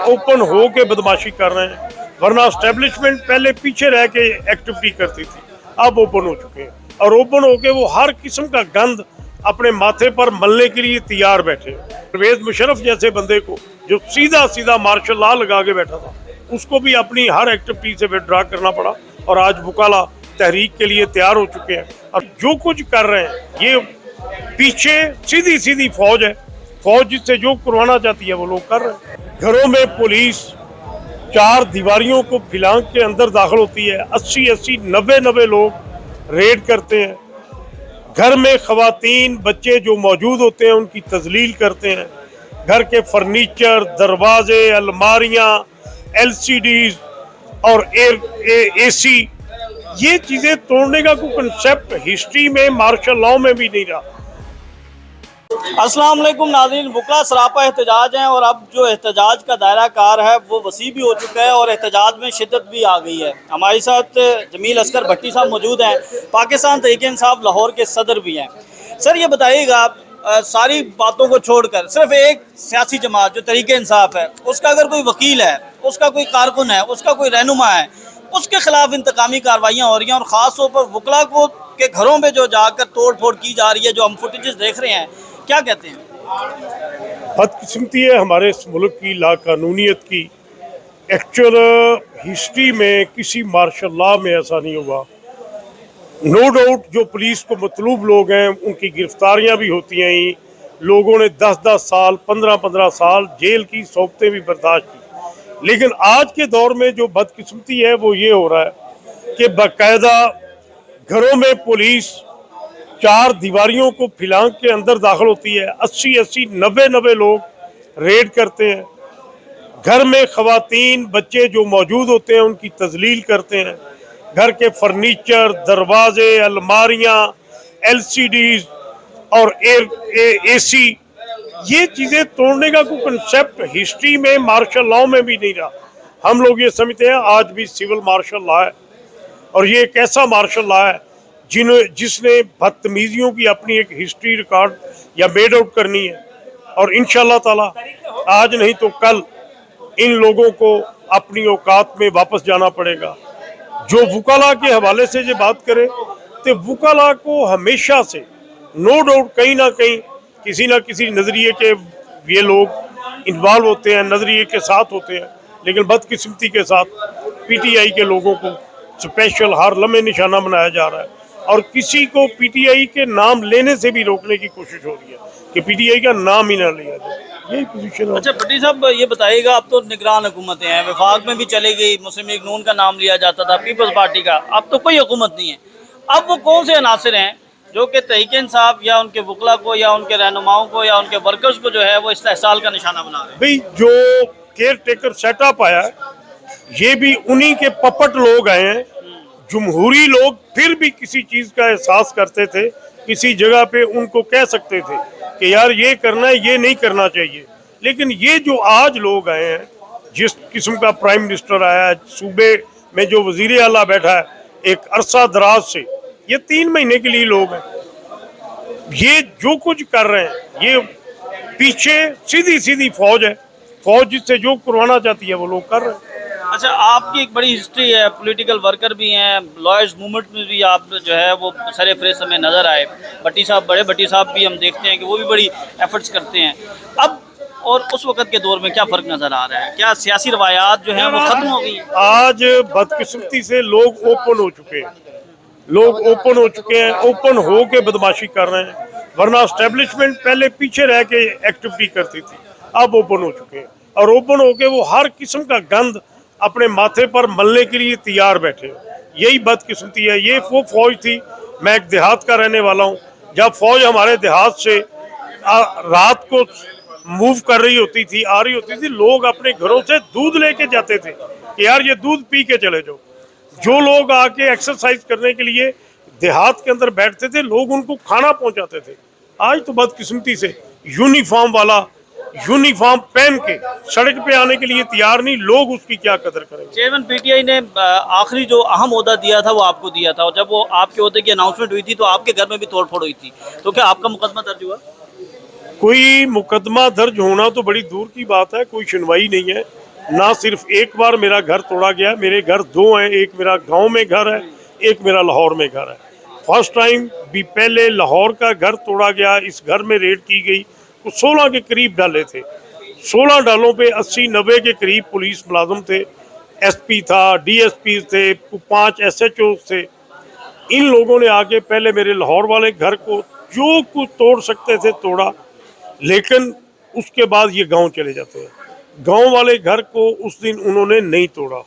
Open हो के बदमाशी कर रहे हैं, वरना एस्टेब्लिशमेंट पहले पीछे रह के एक्टिविटी करती थी, अब ओपन हो चुके हैं और ओपन होके वो हर किस्म का गंद अपने माथे पर मलने के लिए तैयार बैठे हैं। परवेज मुशर्रफ जैसे बंदे को जो सीधा सीधा मार्शल लॉ लगा के बैठा था, उसको भी अपनी हर एक्टिविटी से विड्रॉ करना पड़ा और आज वकाला तहरीक के लिए तैयार हो चुके हैं। और जो कुछ कर रहे हैं ये पीछे सीधी सीधी फौज है, फौज जिससे जो करवाना चाहती है वो लोग कर रहे हैं। घरों में पुलिस चार दीवारियों को फिलांग के अंदर दाखिल होती है, 80-80, 90-90 लोग रेड करते हैं। घर में खवातीन बच्चे जो मौजूद होते हैं उनकी तजलील करते हैं। घर के फर्नीचर, दरवाजे, अलमारियां, LCDs और AC, ये चीजें तोड़ने का कोई कंसेप्ट हिस्ट्री में मार्शल लॉ में भी नहीं रहा। अस्सलाम वालेकुम नाज़रीन, वकला सरापा एहतजाज हैं और अब जो एहतजाज का दायरा कार है वो वसी भी हो चुका है और एहतजाज में शिद्दत भी आ गई है। हमारे साथ जमील अस्कर भट्टी साहब मौजूद हैं, पाकिस्तान तहरीक-ए-इंसाफ लाहौर के सदर भी हैं। सर ये बताइएगा, सारी बातों को छोड़कर सिर्फ एक सियासी जमात जो तहरीक-ए-इंसाफ है, उसका अगर कोई वकील है, उसका कोई कारकुन है, उसका कोई रहनुमा है, उसके खिलाफ इंतकामी कार्रवाइयाँ हो रही हैं और ख़ास तौर पर वकला को के घरों में जो जाकर तोड़ फोड़ की जा रही है, जो हम फुटेजेस देख रहे हैं, क्या कहते हैं? बदकिस्मती है हमारे इस मुल्क की लाकानूनियत की। एक्चुअल हिस्ट्री में किसी मार्शल लॉ में ऐसा नहीं हुआ। नो डाउट जो पुलिस को मतलूब लोग हैं उनकी गिरफ्तारियां भी होती हैं। लोगों ने 10-10 साल, 15-15 साल जेल की सौबतें भी बर्दाश्त की। लेकिन आज के दौर में जो बदकिस्मती है वो ये हो रहा है कि बाकायदा घरों में पुलिस चार दीवारियों को फिलांग के अंदर दाखिल होती है, 80-80, 90-90 लोग रेड करते हैं। घर में खवातीन बच्चे जो मौजूद होते हैं उनकी तजलील करते हैं। घर के फर्नीचर, दरवाजे, अलमारियां, LCDs और AC, ये चीज़ें तोड़ने का कोई कंसेप्ट हिस्ट्री में मार्शल लॉ में भी नहीं रहा। हम लोग ये समझते हैं आज भी सिविल मार्शल लॉ है और ये एक ऐसा मार्शल लॉ है जिसने बदतमीजियों की अपनी एक हिस्ट्री रिकॉर्ड या मेड आउट करनी है। और इंशाल्लाह ताला आज नहीं तो कल इन लोगों को अपनी औकात में वापस जाना पड़ेगा। जो वकाला के हवाले से जो बात करें तो वकाला को हमेशा से नो डाउट कहीं ना कहीं किसी ना किसी नज़रिए के ये लोग इन्वॉल्व होते हैं, नज़रिए के साथ होते हैं। लेकिन बदकिस्मती के साथ PTI के लोगों को स्पेशल हर लम्हे निशाना बनाया जा रहा है और किसी को PTI के नाम लेने से भी रोकने की कोशिश हो रही है कि PTI का नाम ही ना लिया जाए। यही पोजीशन है। अच्छा भट्टी साहब ये बताइएगा, अब तो निगरान हुकूमतें हैं, वफाक में भी चली गई, मुस्लिम लीग नून का नाम लिया जाता था, पीपल्स पार्टी का, अब तो कोई हुकूमत नहीं है। अब वो कौन से अनासर हैं जो कि तहरीक-ए-इंसाफ या उनके वकला को या उनके रहनुमाओं को या उनके वर्कर्स को जो है वो इस्तेहसाल का निशाना बना रहे हैं? भाई जो केयर टेकर सेटअप आया ये भी उन्हीं के पपट लोग आए हैं। जमहूरी लोग फिर भी किसी चीज़ का एहसास करते थे, किसी जगह पे उनको कह सकते थे कि यार ये करना है, ये नहीं करना चाहिए। लेकिन ये जो आज लोग आए हैं, जिस किस्म का प्राइम मिनिस्टर आया है, सूबे में जो वजीर आला बैठा है एक अरसा दराज से, ये 3 महीने के लिए लोग हैं। ये जो कुछ कर रहे हैं ये पीछे सीधी सीधी फौज है, फौज जिससे जो करवाना चाहती है वो लोग कर रहे हैं। अच्छा, आपकी एक बड़ी हिस्ट्री है, पॉलिटिकल वर्कर भी हैं, लॉयर्स मूवमेंट में भी आप जो है वो सरे फहरिस्त हमें नज़र आए। भट्टी साहब, बड़े भट्टी साहब भी हम देखते हैं कि वो भी बड़ी एफर्ट्स करते हैं। अब और उस वक़्त के दौर में क्या फ़र्क नज़र आ रहा है? क्या सियासी रवायात जो हैं वो ख़त्म हो गई? आज बदकिस्मती से लोग ओपन हो चुके हैं, लोग ओपन हो चुके हैं, ओपन हो के बदमाशी कर रहे हैं, वरना एस्टेब्लिशमेंट पहले पीछे रह के एक्टिविटी करती थी, अब ओपन हो चुके हैं और ओपन हो के वो हर किस्म का गंद अपने माथे पर मलने के लिए तैयार बैठे। यही बदकिस्मती है। ये वो फौज थी, मैं एक देहात का रहने वाला हूँ, जब फौज हमारे देहात से रात को मूव कर रही होती थी, आ रही होती थी, लोग अपने घरों से दूध लेके जाते थे कि यार ये दूध पी के चले जाओ। जो लोग आके एक्सरसाइज करने के लिए देहात के अंदर बैठते थे, लोग उनको खाना पहुंचाते थे। आज तो बदकिस्मती से यूनिफॉर्म वाला यूनिफॉर्म पहन के सड़क पे आने के लिए तैयार नहीं, लोग उसकी क्या कदर करेंगे। चेयरमैन PTI ने आखिरी जो अहम ओहदा दिया था वो आपको दिया था और जब वो आपके ओहदे की अनाउंसमेंट हुई थी तो आपके घर में भी तोड़ फोड़ हुई थी, तो क्या आपका मुकदमा दर्ज हुआ? कोई मुकदमा दर्ज होना तो बड़ी दूर की बात है, कोई सुनवाई नहीं है। ना सिर्फ एक बार मेरा घर तोड़ा गया, मेरे घर दो हैं, एक मेरा गांव में घर है, एक मेरा लाहौर में घर है। फर्स्ट टाइम भी पहले लाहौर का घर तोड़ा गया, इस घर में रेड की गई तो 16 के करीब डाले थे। 16 डालों पे 80-90 के करीब पुलिस मुलाजम थे, एसपी था, डीएसपी थे, 5 एसएचओ थे। इन लोगों ने आके पहले मेरे लाहौर वाले घर को जो कुछ तोड़ सकते थे तोड़ा, लेकिन उसके बाद ये गांव चले जाते हैं। गांव वाले घर को उस दिन उन्होंने नहीं तोड़ा,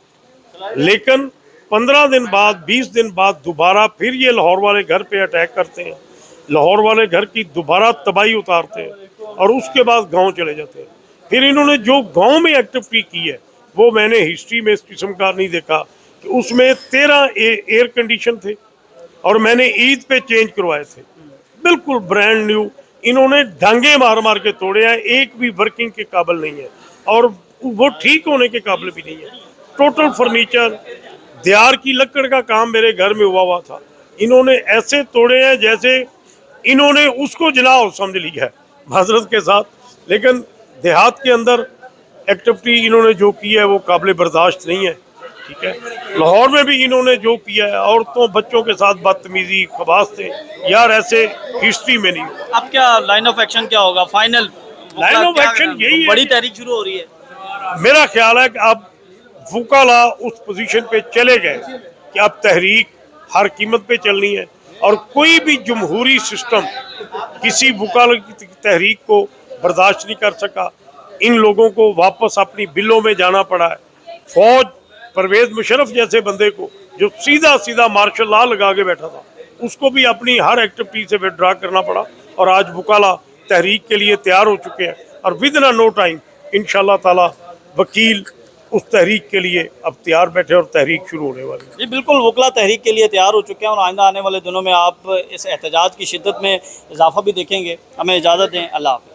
लेकिन 15 दिन बाद 20 दिन बाद दोबारा फिर ये लाहौर वाले घर पे अटैक करते हैं, लाहौर वाले घर की दोबारा तबाही उतारते हैं और उसके बाद गांव चले जाते हैं। फिर इन्होंने जो गांव में एक्टिविटी की है वो मैंने हिस्ट्री में इस किस्म का नहीं देखा कि उसमें 13 एयर कंडीशन थे और मैंने ईद पे चेंज करवाए थे, बिल्कुल ब्रांड न्यू। इन्होंने डांगे मार मार के तोड़े हैं, एक भी वर्किंग के काबिल नहीं है और वो ठीक होने के काबिल भी नहीं है। टोटल फर्नीचर, दियार की लकड़ का काम मेरे घर में हुआ था, इन्होंने ऐसे तोड़े हैं जैसे इन्होंने उसको जलाओ समझ लिया है माजरत के साथ। लेकिन देहात के अंदर एक्टिविटी इन्होंने जो की है वो काबिल बर्दाश्त नहीं है, ठीक है। लाहौर में भी इन्होंने जो किया है, औरतों बच्चों के साथ बदतमीजी, खबासते, यार ऐसे हिस्ट्री में नहीं। अब क्या लाइन ऑफ एक्शन क्या होगा फाइनल? लाइन ऑफ एक्शन यही है, बड़ी तहरीक शुरू हो रही है। मेरा ख्याल है कि अब वकाला उस पोजीशन पे चले गए कि अब तहरीक हर कीमत पे चलनी है और कोई भी जमहूरी सिस्टम किसी वकाला की तहरीक को बर्दाश्त नहीं कर सका। इन लोगों को वापस अपनी बिलों में जाना पड़ा है। फौज परवेज मुशर्रफ जैसे बंदे को जो सीधा सीधा मार्शल लॉ लगा के बैठा था, उसको भी अपनी हर एक्टिविटी से विड्रॉ करना पड़ा और आज वकाला तहरीक के लिए तैयार हो चुके हैं और विद इन नो टाइम इंशाल्लाह ताला वकील उस तहरीक के लिए अब तैयार बैठे और तहरीक शुरू होने वाली है। जी बिल्कुल, वकला तहरीक के लिए तैयार हो चुके हैं और आइंदा आने वाले दिनों में आप इस एहतजाज की शिद्दत में इजाफा भी देखेंगे। हमें इजाज़त दें, अल्लाह हाफ़िज़।